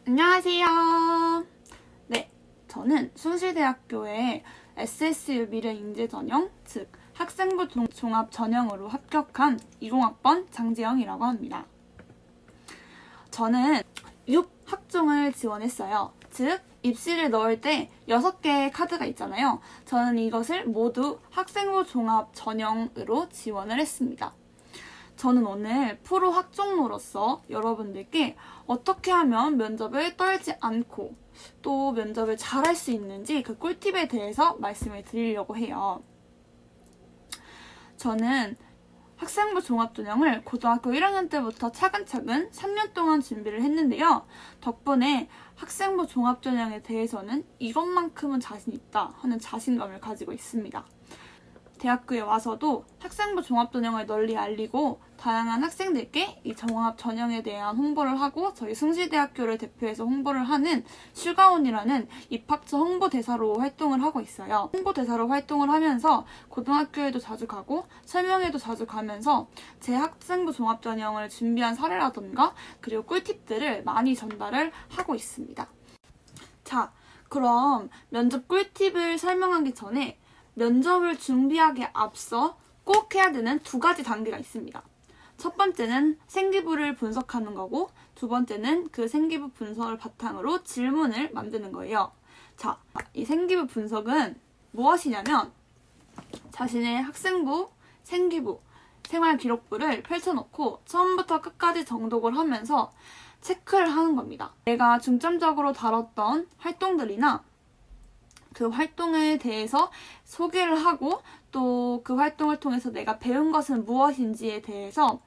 안녕하세요. 네, 저는 숭실대학교의 SSU 미래인재전형, 즉 학생부 종합전형으로 합격한 20학번 장지영이라고 합니다. 저는 6학종을 지원했어요. 즉 입시를 넣을 때 6개의 카드가 있잖아요. 저는 이것을 모두 학생부 종합전형으로 지원을 했습니다. 저는 오늘 프로 학종로로서 여러분들께 어떻게 하면 면접을 떨지 않고 또 면접을 잘할 수 있는지 그 꿀팁에 대해서 말씀을 드리려고 해요. 저는 학생부 종합전형을 고등학교 1학년 때부터 차근차근 3년 동안 준비를 했는데요. 덕분에 학생부 종합전형에 대해서는 이것만큼은 자신 있다 하는 자신감을 가지고 있습니다. 대학교에 와서도 학생부 종합전형을 널리 알리고 다양한 학생들께 이 종합전형에 대한 홍보를 하고 저희 숭실대학교를 대표해서 홍보를 하는 슈가온이라는 입학처 홍보대사로 활동을 하고 있어요. 홍보대사로 활동을 하면서 고등학교에도 자주 가고 설명회도 자주 가면서 제 학생부 종합전형을 준비한 사례라던가 그리고 꿀팁들을 많이 전달을 하고 있습니다. 자, 그럼 면접 꿀팁을 설명하기 전에 면접을 준비하기에 앞서 꼭 해야 되는 2가지 단계가 있습니다. 첫 번째는 생기부를 분석하는 거고 두 번째는 그 생기부 분석을 바탕으로 질문을 만드는 거예요. 자, 이 생기부 분석은 무엇이냐면 자신의 학생부, 생기부, 생활기록부를 펼쳐놓고 처음부터 끝까지 정독을 하면서 체크를 하는 겁니다. 내가 중점적으로 다뤘던 활동들이나 그 활동에 대해서 소개를 하고 또 그 활동을 통해서 내가 배운 것은 무엇인지에 대해서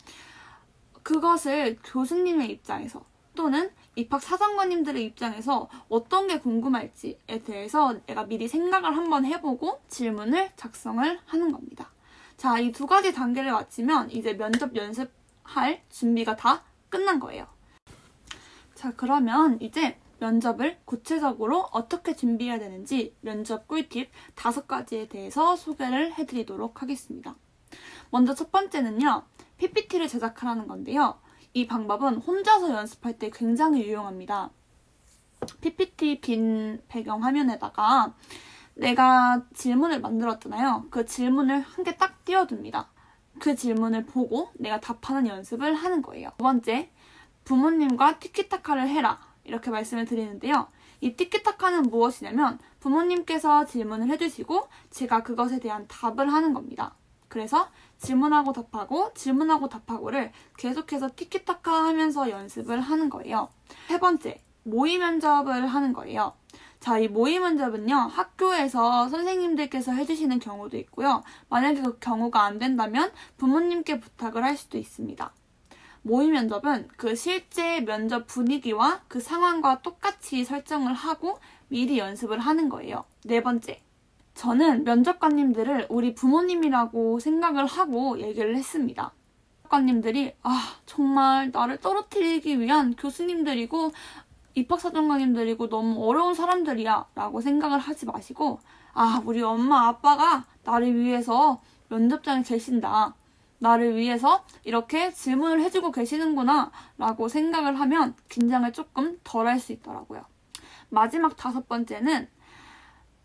그것을 교수님의 입장에서 또는 입학사정관님들의 입장에서 어떤 게 궁금할지에 대해서 내가 미리 생각을 한번 해보고 질문을 작성을 하는 겁니다. 자, 이 2가지 단계를 마치면 이제 면접 연습할 준비가 다 끝난 거예요. 자, 그러면 이제 면접을 구체적으로 어떻게 준비해야 되는지 면접 꿀팁 5가지에 대해서 소개를 해드리도록 하겠습니다. 먼저 첫 번째는요, PPT를 제작하라는 건데요. 이 방법은 혼자서 연습할 때 굉장히 유용합니다. PPT 빈 배경 화면에다가 내가 질문을 만들었잖아요. 그 질문을 한 개 딱 띄워둡니다. 그 질문을 보고 내가 답하는 연습을 하는 거예요. 두 번째, 부모님과 티키타카를 해라. 이렇게 말씀을 드리는데요. 이 티키타카는 무엇이냐면 부모님께서 질문을 해주시고 제가 그것에 대한 답을 하는 겁니다. 그래서 질문하고 답하고 질문하고 답하고를 계속해서 티키타카 하면서 연습을 하는 거예요. 세 번째, 모의 면접을 하는 거예요. 자, 이 모의 면접은요, 학교에서 선생님들께서 해주시는 경우도 있고요. 만약에 그 경우가 안 된다면 부모님께 부탁을 할 수도 있습니다. 모의 면접은 그 실제 면접 분위기와 그 상황과 똑같이 설정을 하고 미리 연습을 하는 거예요. 네 번째, 저는 면접관님들을 우리 부모님이라고 생각을 하고 얘기를 했습니다. 면접관님들이 정말 나를 떨어뜨리기 위한 교수님들이고 입학사정관님들이고 너무 어려운 사람들이야 라고 생각을 하지 마시고 우리 엄마 아빠가 나를 위해서 면접장에 계신다. 나를 위해서 이렇게 질문을 해주고 계시는구나 라고 생각을 하면 긴장을 조금 덜 할 수 있더라고요. 마지막 5번째는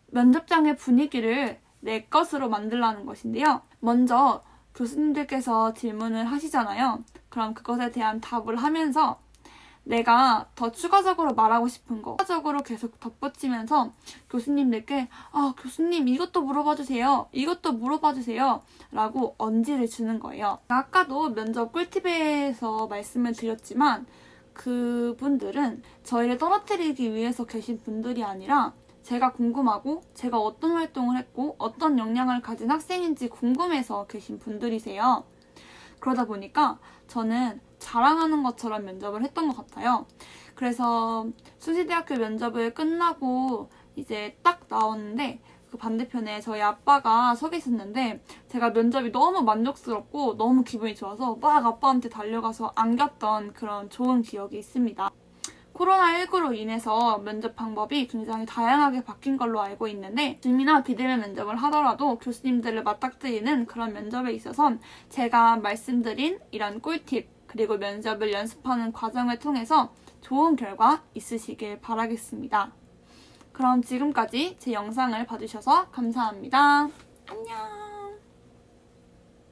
면접장의 분위기를 내 것으로 만들라는 것인데요. 먼저 교수님들께서 질문을 하시잖아요. 그럼 그것에 대한 답을 하면서 내가 더 추가적으로 말하고 싶은 거 추가적으로 계속 덧붙이면서 교수님들께 교수님 이것도 물어봐 주세요. 이것도 물어봐 주세요. 라고 언지를 주는 거예요. 아까도 면접 꿀팁에서 말씀을 드렸지만 그분들은 저희를 떨어뜨리기 위해서 계신 분들이 아니라 제가 궁금하고 제가 어떤 활동을 했고 어떤 역량을 가진 학생인지 궁금해서 계신 분들이세요. 그러다 보니까 저는 자랑하는 것처럼 면접을 했던 것 같아요. 그래서 숭실대학교 면접을 끝나고 이제 딱 나왔는데 그 반대편에 저희 아빠가 서 계셨는데 제가 면접이 너무 만족스럽고 너무 기분이 좋아서 막 아빠한테 달려가서 안겼던 그런 좋은 기억이 있습니다. 코로나19로 인해서 면접 방법이 굉장히 다양하게 바뀐 걸로 알고 있는데 줌이나 비대면 면접을 하더라도 교수님들을 맞닥뜨리는 그런 면접에 있어서 제가 말씀드린 이런 꿀팁 그리고 면접을 연습하는 과정을 통해서 좋은 결과 있으시길 바라겠습니다. 그럼 지금까지 제 영상을 봐주셔서 감사합니다. 안녕!